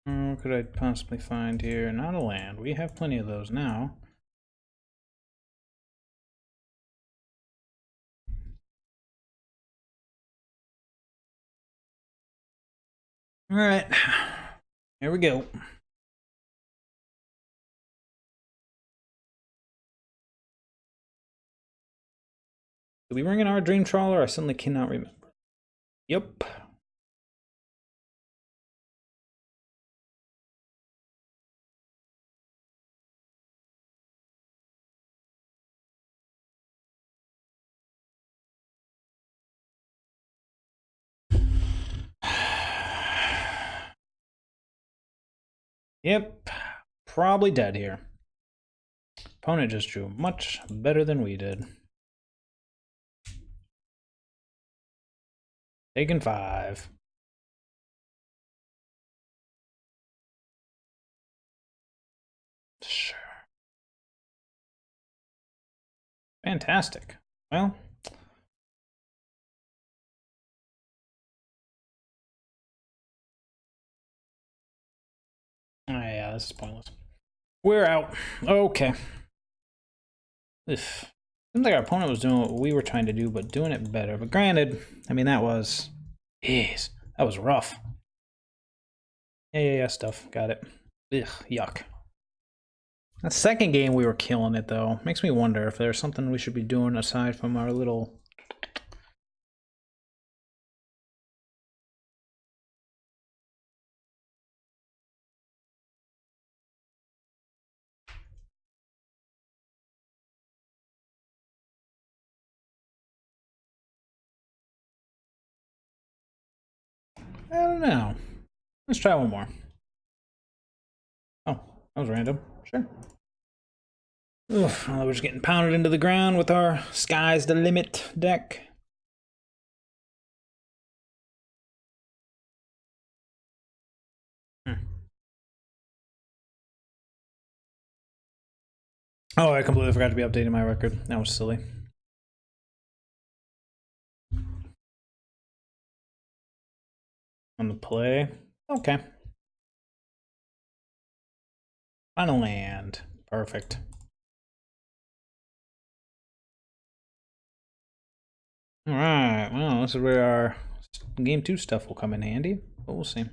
What could I possibly find here? Not a land. We have plenty of those now. All right. Here we go. Did we bring in our dream trawler? I suddenly cannot remember. Yep. Yep. Probably dead here. Opponent just drew much better than we did. Taking 5. Sure. Fantastic. Well. Oh, yeah, this is pointless. We're out. Okay. Ugh. Seems like our opponent was doing what we were trying to do, but doing it better. But granted, I mean, that was... Jeez, that was rough. Yeah, stuff. Got it. Ugh, yuck. That second game, we were killing it, though. Makes me wonder if there's something we should be doing aside from our little... I don't know. Let's try one more. Oh, that was random. Sure. Oof, well, we're just getting pounded into the ground with our Sky's the Limit deck. Oh, I completely forgot to be updating my record. That was silly. On the play. Okay. Final land. Perfect. Alright, well, this is where our game 2 stuff will come in handy, but we'll see.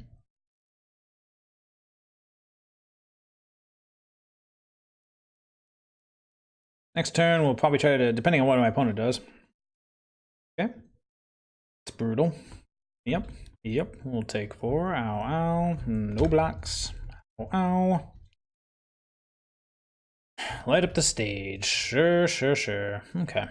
Next turn, we'll probably try to, depending on what my opponent does. Okay. It's brutal. Yep. We'll take 4. Ow. No blocks. Ow. Light up the stage. Sure. Okay.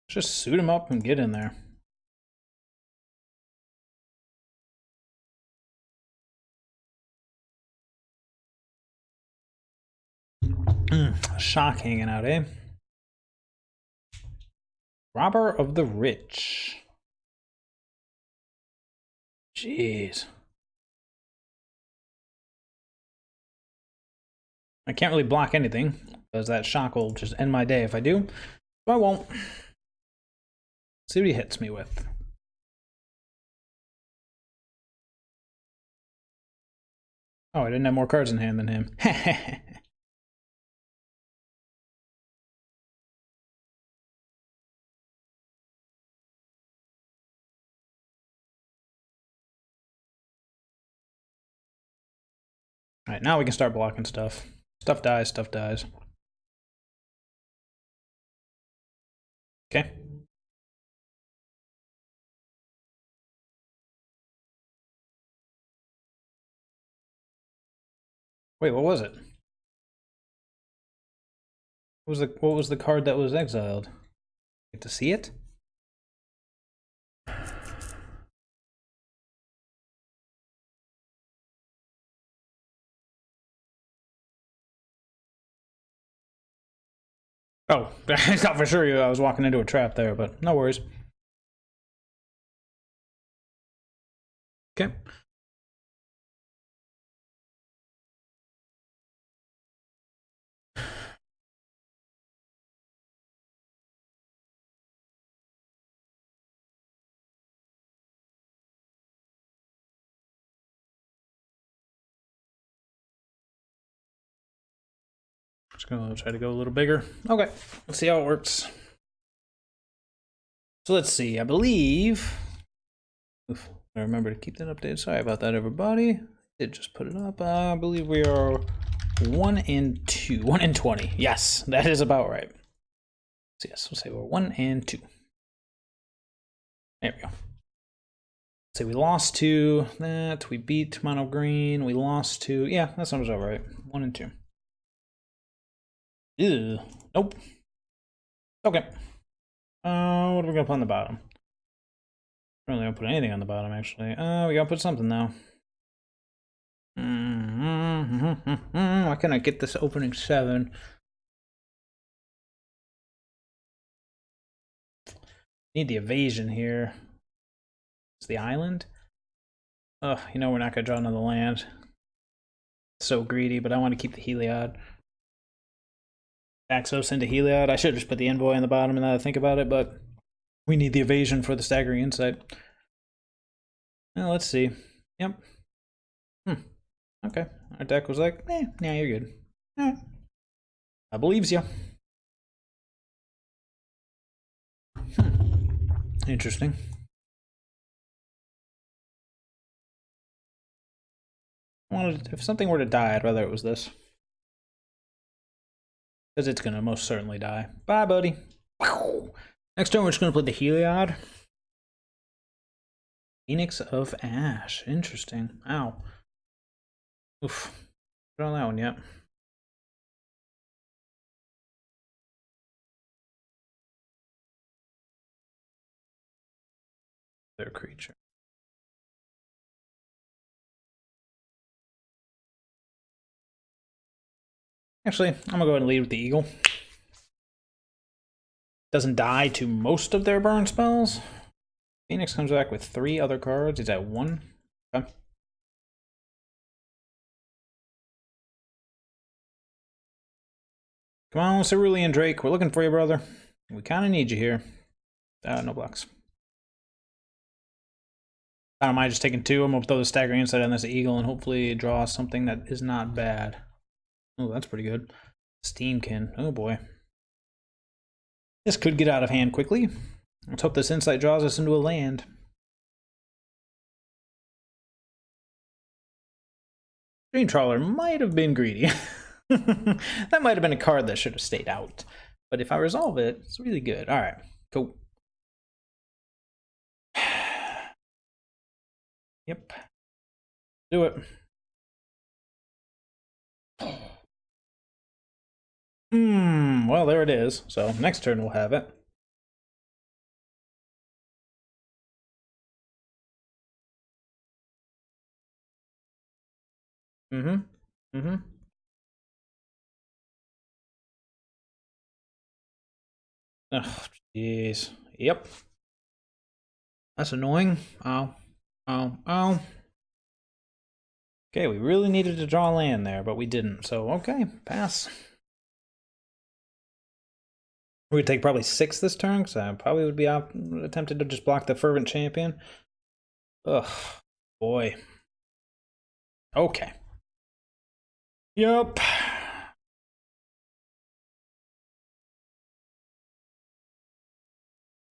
Just suit him up and get in there. Shock hanging out, eh? Robber of the Rich. Jeez. I can't really block anything, because that shock will just end my day if I do. So I won't. See what he hits me with. Oh, I didn't have more cards in hand than him. Alright, now we can start blocking stuff. Stuff dies. Okay. Wait, what was it? What was the card that was exiled? Get to see it? Oh, I thought for sure I was walking into a trap there, but no worries. Okay. Just gonna try to go a little bigger. Okay, let's see how it works. So let's see, I believe... Oof, I remember to keep that updated. Sorry about that, everybody. Did just put it up. I believe we are 1 and 2. 1 and 20. Yes, that is about right. So yes, we'll say we're 1 and 2. There we go. Say we lost to that. We beat mono green. We lost to... Yeah, that sounds about right. 1 and 2. Ew. Nope. Okay. What are we gonna put on the bottom? I don't really gonna put anything on the bottom, actually. We gotta put something now. Why can't I get this opening 7? Need the evasion here. It's the island. Ugh, you know we're not gonna draw another land. So greedy, but I want to keep the Heliod. Axos into Heliod. I should have just put the envoy on the bottom and now I think about it, but we need the evasion for the staggering insight. Well, let's see. Yep. Okay. Our deck was like, yeah, you're good. I believes you. Interesting. If something were to die, I'd rather it was this. Because it's going to most certainly die. Bye, buddy. Next turn, we're just going to play the Heliod. Phoenix of Ash. Interesting. Ow. Oof. Not on that one yet. Their creature. Actually, I'm going to go ahead and lead with the Eagle. Doesn't die to most of their burn spells. Phoenix comes back with 3 other cards. He's at 1. Okay. Come on, Cerulean Drake. We're looking for you, brother. We kind of need you here. No blocks. I don't mind just taking 2. I'm going to throw the staggering insight on this Eagle and hopefully draw something that is not bad. Oh, that's pretty good. Steamkin. Oh, boy. This could get out of hand quickly. Let's hope this insight draws us into a land. Dream Trawler might have been greedy. That might have been a card that should have stayed out. But if I resolve it, it's really good. All right, cool. Yep. Do it. Well, there it is. So next turn we'll have it. Oh, jeez. Yep. That's annoying. Ow. Ow. Ow. Okay, we really needed to draw land there, but we didn't. So, okay, pass. We would take probably 6 this turn, because I probably would be tempted to just block the Fervent Champion. Ugh, boy. Okay. Yep.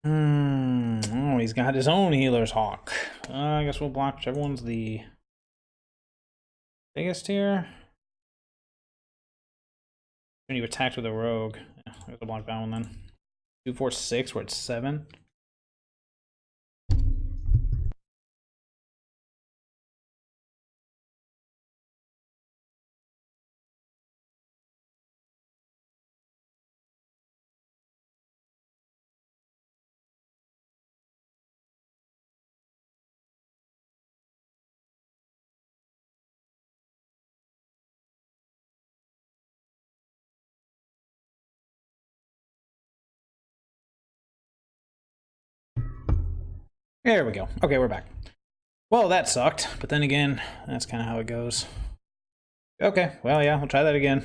Oh, he's got his own Healer's Hawk. I guess we'll block whichever one's the biggest here. When you attacked with a rogue. Yeah, there's a block that one then. 2, 4, 6, we're at 7. There we go. Okay, we're back. Well, that sucked, but then again, that's kind of how it goes. Okay, well, yeah, we'll try that again.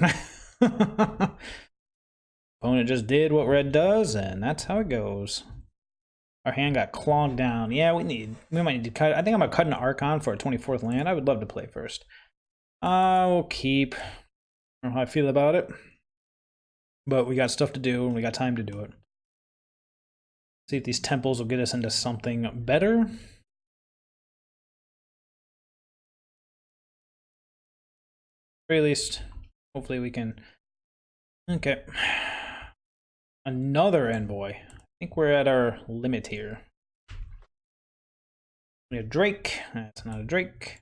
Opponent just did what red does, and that's how it goes. Our hand got clogged down. Yeah, we might need to cut. I think I'm gonna cut an Archon for a 24th land. I would love to play first. I'll keep. I don't know how I feel about it, but we got stuff to do, and we got time to do it. See if these temples will get us into something better. Or at least, hopefully we can. Okay. Another envoy. I think we're at our limit here. We have Drake. That's not a Drake.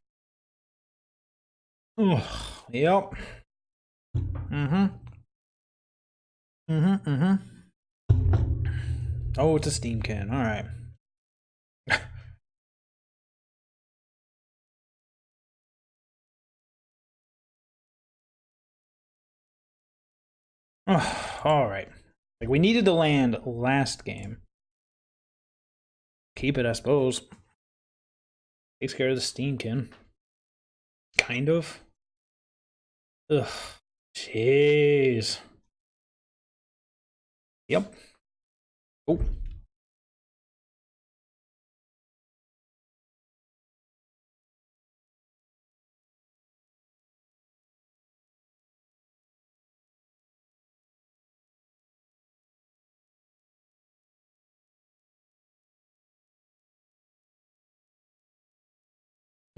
Ugh. Yep. Oh, it's a steam can. All right. Oh, all right. Like, we needed to land last game. Keep it, I suppose. Takes care of the steamkin. Kind of. Ugh. Jeez. Yep. Oh.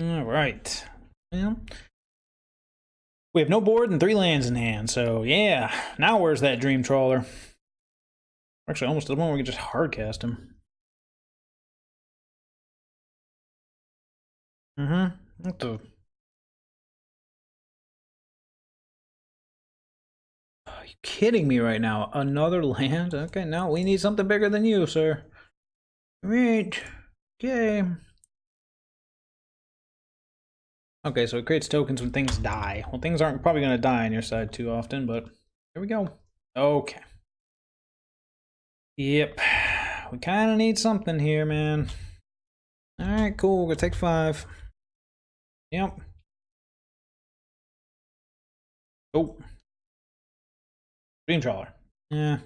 All right. Well, we have no board and 3 lands in hand, so yeah. Now where's that dream trawler? Actually, almost to the point where we can just hardcast him. What the? Are you kidding me right now? Another land? Okay, no, we need something bigger than you, sir. Right. Okay. Okay, so it creates tokens when things die. Well, things aren't probably going to die on your side too often, but here we go. Okay. Yep. We kind of need something here, man. Alright, cool. We're going to take 5. Yep. Oh. Dream trawler. Yeah.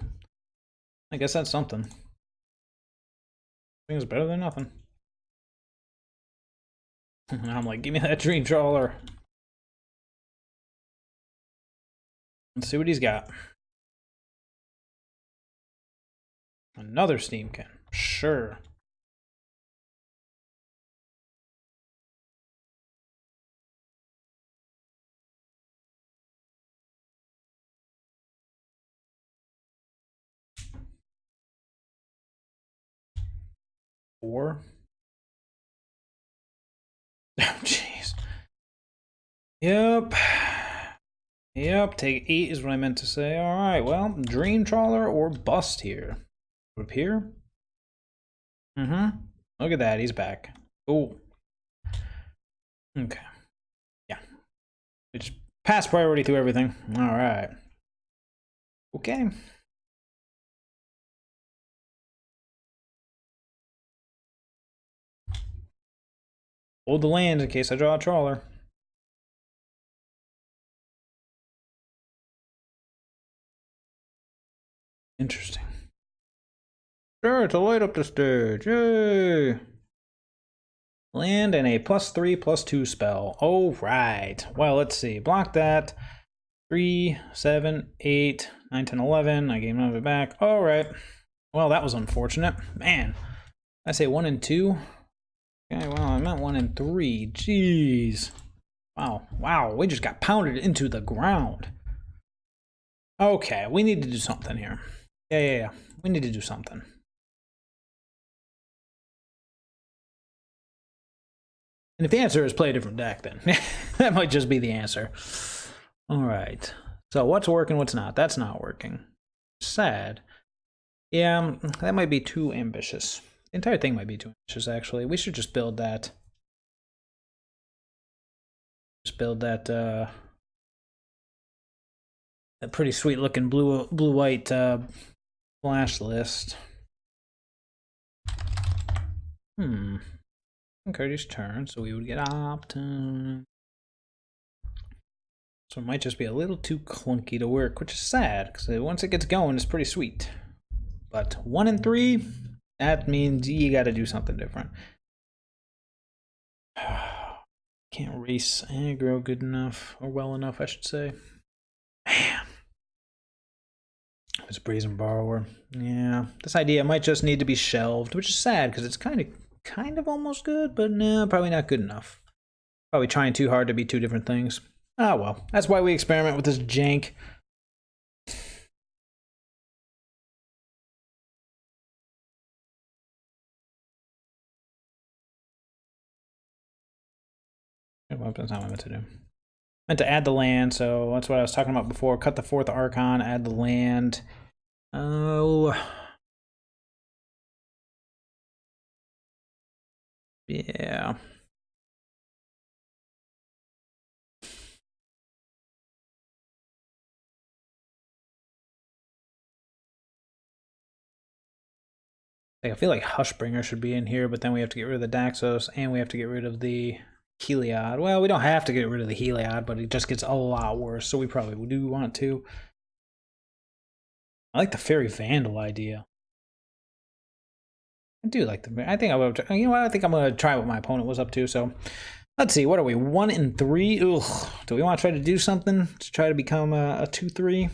I guess that's something. I think it's better than nothing. And I'm like, give me that dream trawler. Let's see what he's got. Another steam can. Sure. Four. Oh, jeez. Yep. Yep, take 8 is what I meant to say. Alright, well, dream trawler or bust here. Up here? Look at that, he's back. Oh. Okay. Yeah. It's pass priority through everything. Alright. Okay. Hold the land in case I draw a trawler. Interesting. Sure, to light up the stage. Yay! Land and a +3/+2 spell. Oh, right. Well, let's see. Block that. 3, 7, 8, 9, 10, 11. I gave none of it back. All right. Well, that was unfortunate. Man, I say 1 and 2. Okay, well, I meant 1 and 3. Jeez. Wow. Wow, we just got pounded into the ground. Okay, we need to do something here. Yeah. We need to do something. And if the answer is play a different deck, then that might just be the answer. All right. So what's working, what's not? That's not working. Sad. Yeah, that might be too ambitious. The entire thing might be too ambitious, actually. We should just build that. Just build that, that pretty sweet looking blue-white flash list. Courteous turn, so we would get option. So it might just be a little too clunky to work, which is sad, because once it gets going, it's pretty sweet. But 1 and 3, that means you gotta do something different. Can't race aggro good enough, or well enough, I should say. Man. It's Brazen Borrower. Yeah, this idea might just need to be shelved, which is sad, because it's kind of almost good, but no, probably not good enough. Probably trying too hard to be two different things. Ah, well, that's why we experiment with this jank. That's not what I meant to do. Meant to add the land, so that's what I was talking about before. Cut the 4th Archon, add the land. Oh. Yeah. I feel like Hushbringer should be in here, but then we have to get rid of the Daxos, and we have to get rid of the Heliod. Well, we don't have to get rid of the Heliod, but it just gets a lot worse, so we probably do want to. I like the Fairy Vandal idea. I do like the. I think I would. You know what? I think I'm gonna try what my opponent was up to. So, let's see. What are we? 1 and 3. Ugh. Do we want to try to do something to try to become a 2-3?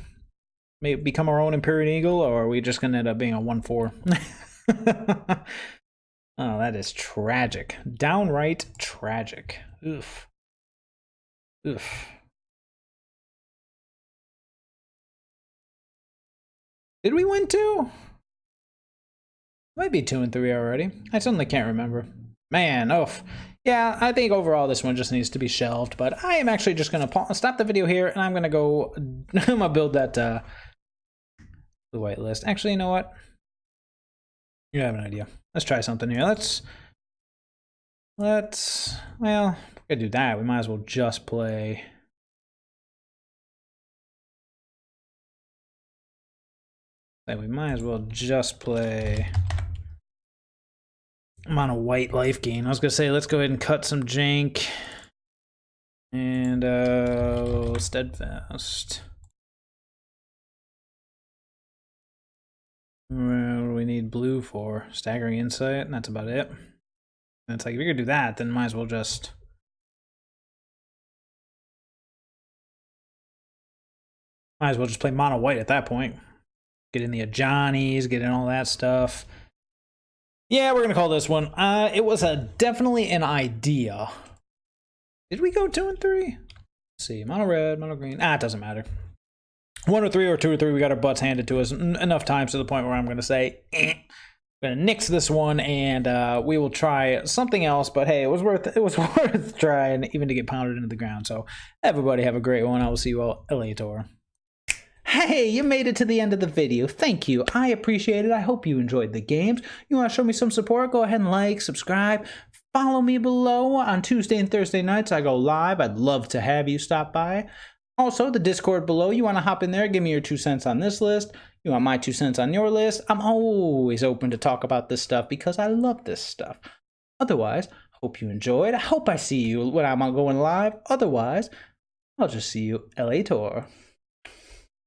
Maybe become our own Empyrean Eagle, or are we just gonna end up being a 1-4? Oh, that is tragic. Downright tragic. Oof. Oof. Did we win 2? Might be 2 and 3 already. I suddenly can't remember. Man, oof. Yeah, I think overall this one just needs to be shelved, but I am actually just going to stop the video here, and I'm going to go, I'm going to build that blue-white list. Actually, you know what? You have an idea. Let's try something here. Well, if we're going to do that, we might as well just play. We might as well just play mono white life gain. I was gonna say let's go ahead and cut some jank and steadfast. What do we need blue for? Staggering insight, and that's about it. And it's like if you're gonna do that, then might as well just play mono white at that point. Get in the Ajani's, get in all that stuff. Yeah, we're gonna call this one. It was definitely an idea. Did we go 2 and 3? Let's see, mono red, mono green. It doesn't matter. 1 or 3 or 2 or 3, we got our butts handed to us enough times to the point where I'm gonna say, I'm gonna nix this one, and we will try something else. But hey, it was worth trying, even to get pounded into the ground. So everybody have a great one. I will see you all later. Hey, you made it to the end of the video. Thank you. I appreciate it. I hope you enjoyed the games. You want to show me some support? Go ahead and like, subscribe. Follow me below. On Tuesday and Thursday nights, I go live. I'd love to have you stop by. Also, the Discord below. You want to hop in there, give me your 2 cents on this list. You want my 2 cents on your list. I'm always open to talk about this stuff because I love this stuff. Otherwise, hope you enjoyed. I hope I see you when I'm going live. Otherwise, I'll just see you later.